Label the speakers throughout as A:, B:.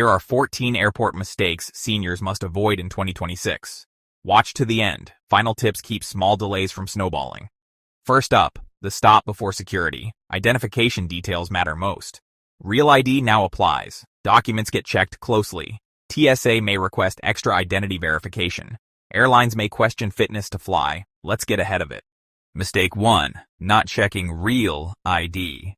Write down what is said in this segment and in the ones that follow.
A: Here are 14 airport mistakes seniors must avoid in 2026. Watch to the end. Final tips keep small delays from snowballing. First up, the stop before security. Identification details matter most. Real ID now applies. Documents get checked closely. TSA may request extra identity verification. Airlines may question fitness to fly. Let's get ahead of it. Mistake 1. Not checking real ID.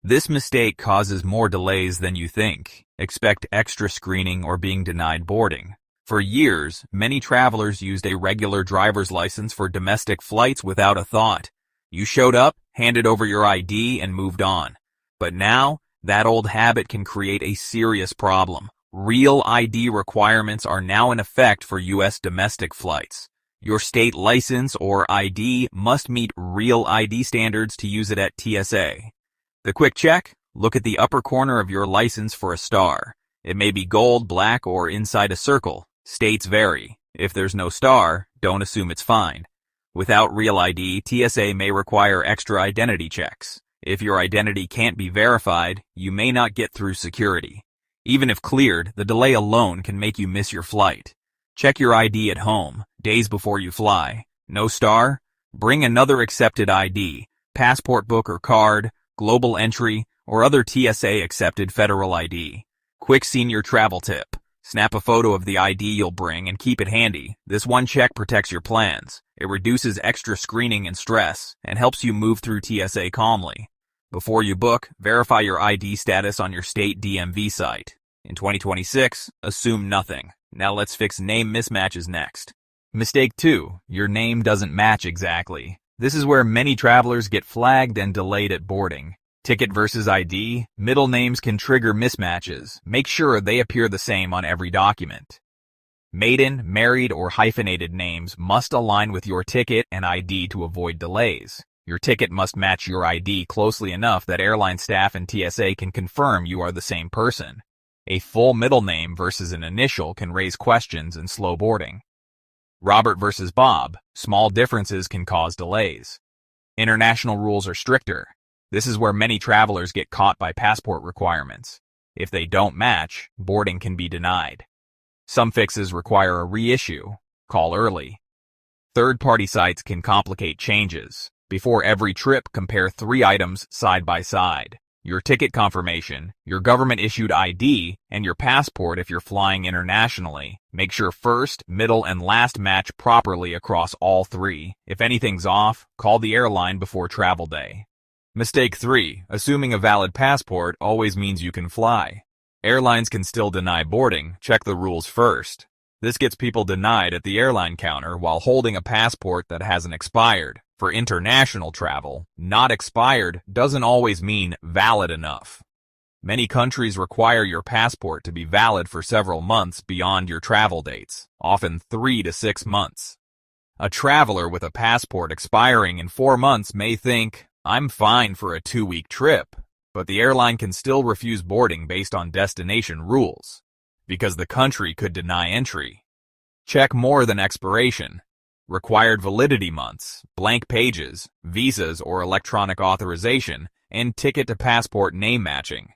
A: This mistake causes more delays than you think. Expect extra screening or being denied boarding. For years, many travelers used a regular driver's license for domestic flights without a thought. You showed up, handed over your ID, and moved on. But now, that old habit can create a serious problem. Real ID requirements are now in effect for U.S. domestic flights. Your state license or ID must meet Real ID standards to use it at TSA. The quick check? Look at the upper corner of your license for a star. It may be gold, black, or inside a circle. States vary. If there's no star, don't assume it's fine. Without Real ID, TSA may require extra identity checks. If your identity can't be verified, you may not get through security. Even if cleared, the delay alone can make you miss your flight. Check your ID at home, days before you fly. No star? Bring another accepted ID, passport book or card, global entry, or other TSA-accepted federal ID. Quick senior travel tip. Snap a photo of the ID you'll bring and keep it handy. This one check protects your plans. It reduces extra screening and stress, and helps you move through TSA calmly. Before you book, verify your ID status on your state DMV site. In 2026, assume nothing. Now let's fix name mismatches next. Mistake 2. Your name doesn't match exactly. This is where many travelers get flagged and delayed at boarding. Ticket versus ID, middle names can trigger mismatches. Make sure they appear the same on every document. Maiden, married, or hyphenated names must align with your ticket and ID to avoid delays. Your ticket must match your ID closely enough that airline staff and TSA can confirm you are the same person. A full middle name versus an initial can raise questions and slow boarding. Robert versus Bob, small differences can cause delays. International rules are stricter. This is where many travelers get caught by passport requirements. If they don't match, boarding can be denied. Some fixes require a reissue. Call early. Third-party sites can complicate changes. Before every trip, compare 3 items side by side. Your ticket confirmation, your government-issued ID, and your passport if you're flying internationally. Make sure first, middle, and last match properly across all 3. If anything's off, call the airline before travel day. Mistake 3. Assuming a valid passport always means you can fly. Airlines can still deny boarding. Check the rules first. This gets people denied at the airline counter while holding a passport that hasn't expired. For international travel, not expired doesn't always mean valid enough. Many countries require your passport to be valid for several months beyond your travel dates, often 3 to 6 months. A traveler with a passport expiring in 4 months may think, I'm fine for a 2-week trip, but the airline can still refuse boarding based on destination rules, because the country could deny entry. Check more than expiration. Required validity months, blank pages, visas or electronic authorization, and ticket-to-passport name matching.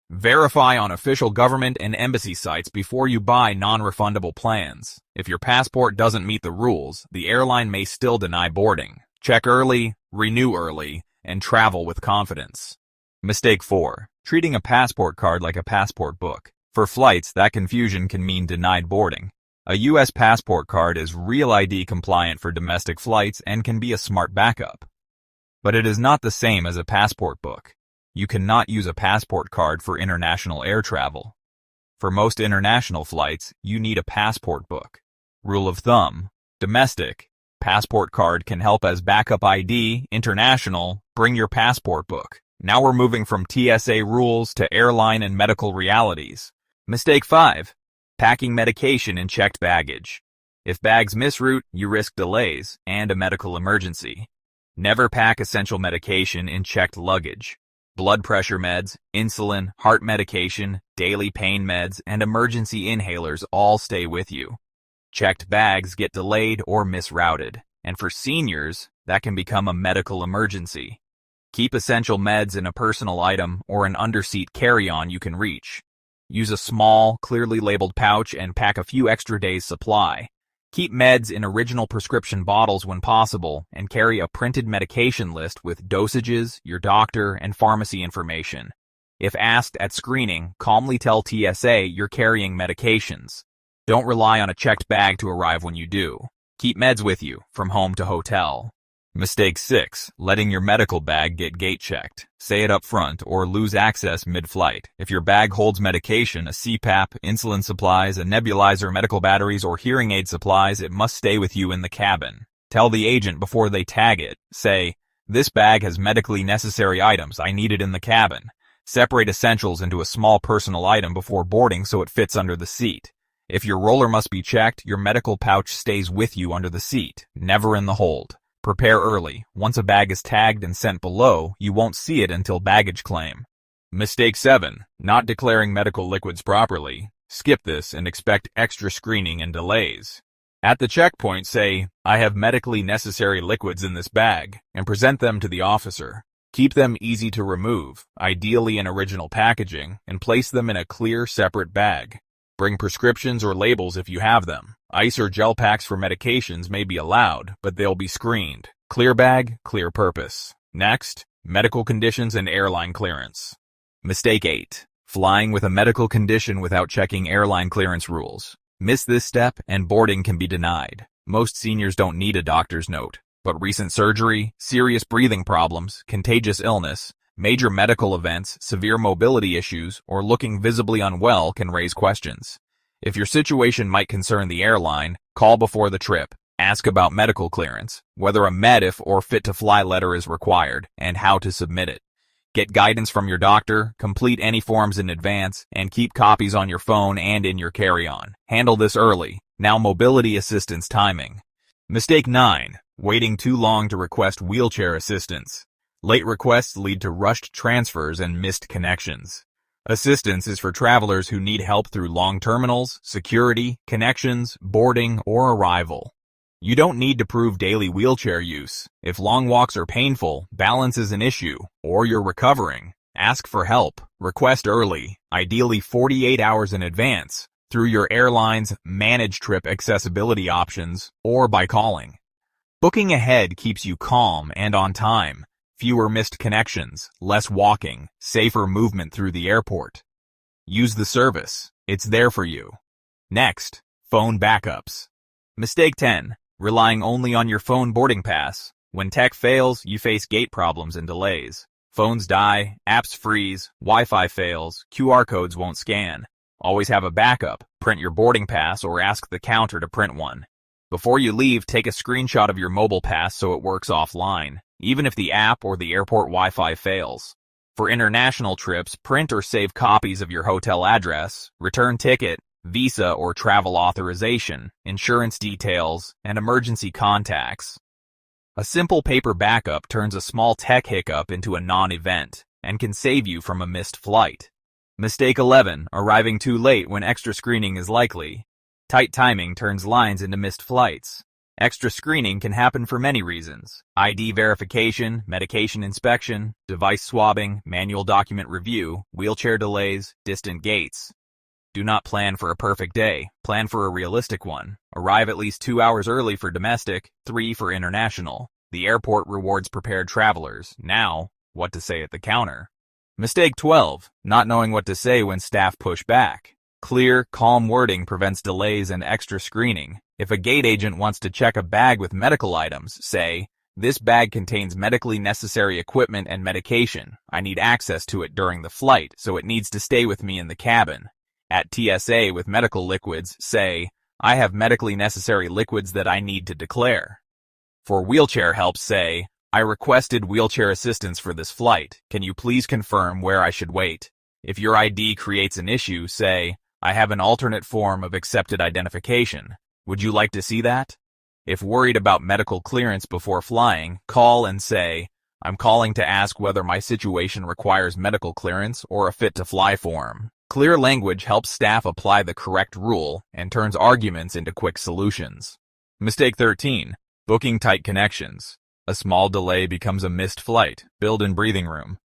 A: Verify on official government and embassy sites before you buy non-refundable plans. If your passport doesn't meet the rules, the airline may still deny boarding. Check early, renew early, and travel with confidence. Mistake 4. Treating a passport card like a passport book. For flights, that confusion can mean denied boarding. A U.S. passport card is Real ID compliant for domestic flights and can be a smart backup. But it is not the same as a passport book. You cannot use a passport card for international air travel. For most international flights, you need a passport book. Rule of thumb: domestic, passport card can help as backup ID. International, bring your passport book. Now we're moving from TSA rules to airline and medical realities. Mistake 5. Packing medication in checked baggage. If bags misroute, you risk delays and a medical emergency. Never pack essential medication in checked luggage. Blood pressure meds, insulin, heart medication, daily pain meds, and emergency inhalers all stay with you. Checked bags get delayed or misrouted, and for seniors, that can become a medical emergency. Keep essential meds in a personal item or an underseat carry-on you can reach. Use a small, clearly labeled pouch and pack a few extra days' supply. Keep meds in original prescription bottles when possible, and carry a printed medication list with dosages, your doctor, and pharmacy information. If asked at screening, calmly tell TSA you're carrying medications. Don't rely on a checked bag to arrive when you do. Keep meds with you, from home to hotel. Mistake 6. Letting your medical bag get gate checked. Say it up front or lose access mid-flight. If your bag holds medication, a CPAP, insulin supplies, a nebulizer, medical batteries, or hearing aid supplies, it must stay with you in the cabin. Tell the agent before they tag it. Say, "This bag has medically necessary items. I need it in the cabin." Separate essentials into a small personal item before boarding so it fits under the seat. If your roller must be checked, your medical pouch stays with you under the seat, never in the hold. Prepare early. Once a bag is tagged and sent below, you won't see it until baggage claim. Mistake 7. Not declaring medical liquids properly. Skip this and expect extra screening and delays. At the checkpoint, say, "I have medically necessary liquids in this bag," and present them to the officer. Keep them easy to remove, ideally in original packaging, and place them in a clear, separate bag. Bring prescriptions or labels if you have them. Ice or gel packs for medications may be allowed, but they'll be screened. Clear bag, clear purpose. Next, medical conditions and airline clearance. Mistake 8. Flying with a medical condition without checking airline clearance rules. Miss this step and boarding can be denied. Most seniors don't need a doctor's note, but recent surgery, serious breathing problems, contagious illness, major medical events, severe mobility issues, or looking visibly unwell can raise questions. If your situation might concern the airline, call before the trip. Ask about medical clearance, whether a MEDIF or fit-to-fly letter is required, and how to submit it. Get guidance from your doctor, complete any forms in advance, and keep copies on your phone and in your carry-on. Handle this early. Now mobility assistance timing. Mistake 9. Waiting too long to request wheelchair assistance. Late requests lead to rushed transfers and missed connections. Assistance is for travelers who need help through long terminals, security, connections, boarding, or arrival. You don't need to prove daily wheelchair use. If long walks are painful, balance is an issue, or you're recovering, ask for help. Request early, ideally 48 hours in advance, through your airline's managed trip accessibility options, or by calling. Booking ahead keeps you calm and on time. Fewer missed connections, less walking, safer movement through the airport. Use the service. It's there for you. Next, phone backups. Mistake 10. Relying only on your phone boarding pass. When tech fails, you face gate problems and delays. Phones die, apps freeze, Wi-Fi fails, QR codes won't scan. Always have a backup. Print your boarding pass or ask the counter to print one. Before you leave, take a screenshot of your mobile pass so it works offline, even if the app or the airport Wi-Fi fails. For international trips, print or save copies of your hotel address, return ticket, visa or travel authorization, insurance details, and emergency contacts. A simple paper backup turns a small tech hiccup into a non-event and can save you from a missed flight. Mistake 11. Arriving too late when extra screening is likely. Tight timing turns lines into missed flights. Extra screening can happen for many reasons: ID verification, medication inspection, device swabbing, manual document review, wheelchair delays, distant gates. Do not plan for a perfect day. Plan for a realistic one. Arrive at least 2 hours early for domestic, 3 for international. The airport rewards prepared travelers. Now, what to say at the counter. Mistake 12. Not knowing what to say when staff push back. Clear, calm wording prevents delays and extra screening. If a gate agent wants to check a bag with medical items, say, "This bag contains medically necessary equipment and medication. I need access to it during the flight, so it needs to stay with me in the cabin." At TSA with medical liquids, say, "I have medically necessary liquids that I need to declare." For wheelchair help, say, "I requested wheelchair assistance for this flight. Can you please confirm where I should wait?" If your ID creates an issue, say, "I have an alternate form of accepted identification. Would you like to see that?" If worried about medical clearance before flying, call and say, "I'm calling to ask whether my situation requires medical clearance or a fit-to-fly form." Clear language helps staff apply the correct rule and turns arguments into quick solutions. Mistake 13. Booking tight connections. A small delay becomes a missed flight. Build in breathing room.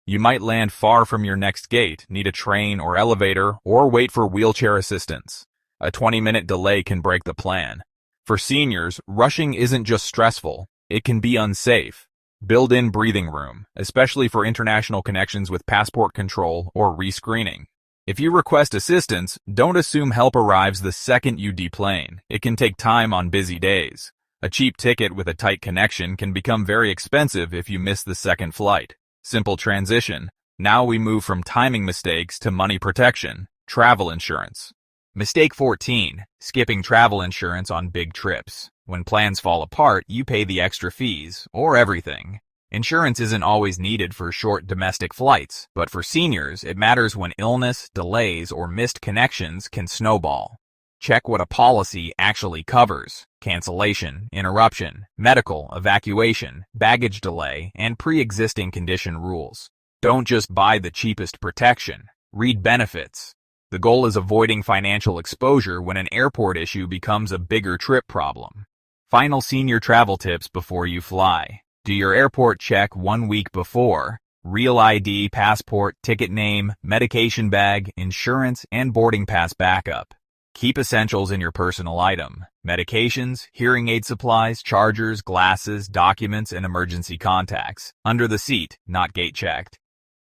A: You might land far from your next gate, need a train or elevator, or wait for wheelchair assistance. A 20-minute delay can break the plan. For seniors, rushing isn't just stressful, it can be unsafe. Build in breathing room, especially for international connections with passport control or rescreening. If you request assistance, don't assume help arrives the second you deplane. It can take time on busy days. A cheap ticket with a tight connection can become very expensive if you miss the second flight. Simple transition. Now we move from timing mistakes to money protection, travel insurance. Mistake 14. Skipping travel insurance on big trips. When plans fall apart, you pay the extra fees, or everything. Insurance isn't always needed for short domestic flights, but for seniors, it matters when illness, delays, or missed connections can snowball. Check what a policy actually covers: cancellation, interruption, medical, evacuation, baggage delay, and pre-existing condition rules. Don't just buy the cheapest protection. Read benefits. The goal is avoiding financial exposure when an airport issue becomes a bigger trip problem. Final senior travel tips before you fly. Do your airport check 1 week before. Real ID, passport, ticket name, medication bag, insurance, and boarding pass backup. Keep essentials in your personal item: medications, hearing aid supplies, chargers, glasses, documents, and emergency contacts. Under the seat, not gate checked.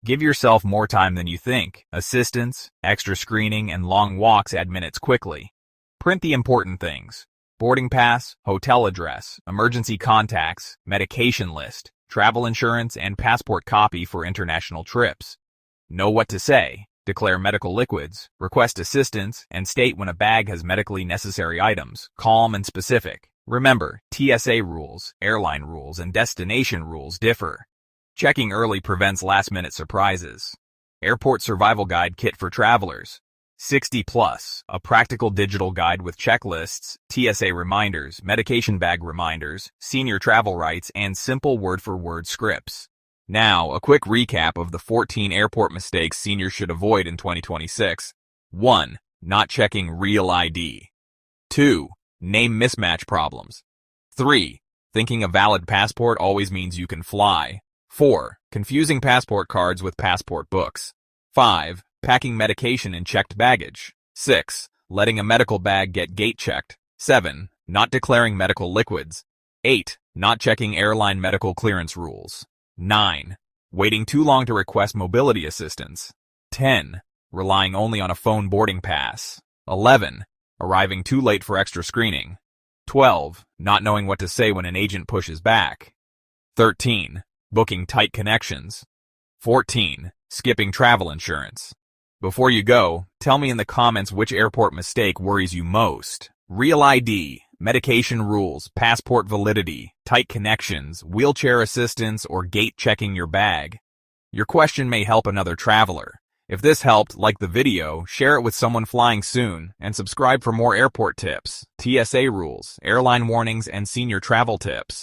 A: Give yourself more time than you think. Assistance, extra screening, and long walks add minutes quickly. Print the important things: boarding pass, hotel address, emergency contacts, medication list, travel insurance, and passport copy for international trips. Know what to say. Declare medical liquids, request assistance, and state when a bag has medically necessary items, calm and specific. Remember, TSA rules, airline rules, and destination rules differ. Checking early prevents last-minute surprises. Airport Survival Guide Kit for Travelers. 60+, a practical digital guide with checklists, TSA reminders, medication bag reminders, senior travel rights, and simple word-for-word scripts. Now, a quick recap of the 14 airport mistakes seniors should avoid in 2026. 1. Not checking real ID. 2. Name mismatch problems. 3. Thinking a valid passport always means you can fly. 4. Confusing passport cards with passport books. 5. Packing medication in checked baggage. 6. Letting a medical bag get gate checked. 7. Not declaring medical liquids. 8. Not checking airline medical clearance rules. 9. Waiting too long to request mobility assistance. 10. Relying only on a phone boarding pass. 11. Arriving too late for extra screening. 12. Not knowing what to say when an agent pushes back. 13. Booking tight connections. 14. Skipping travel insurance. Before you go, tell me in the comments which airport mistake worries you most. Real ID, medication rules, passport validity, tight connections, wheelchair assistance, or gate checking your bag. Your question may help another traveler. If this helped, like the video, share it with someone flying soon, and subscribe for more airport tips, TSA rules, airline warnings, and senior travel tips.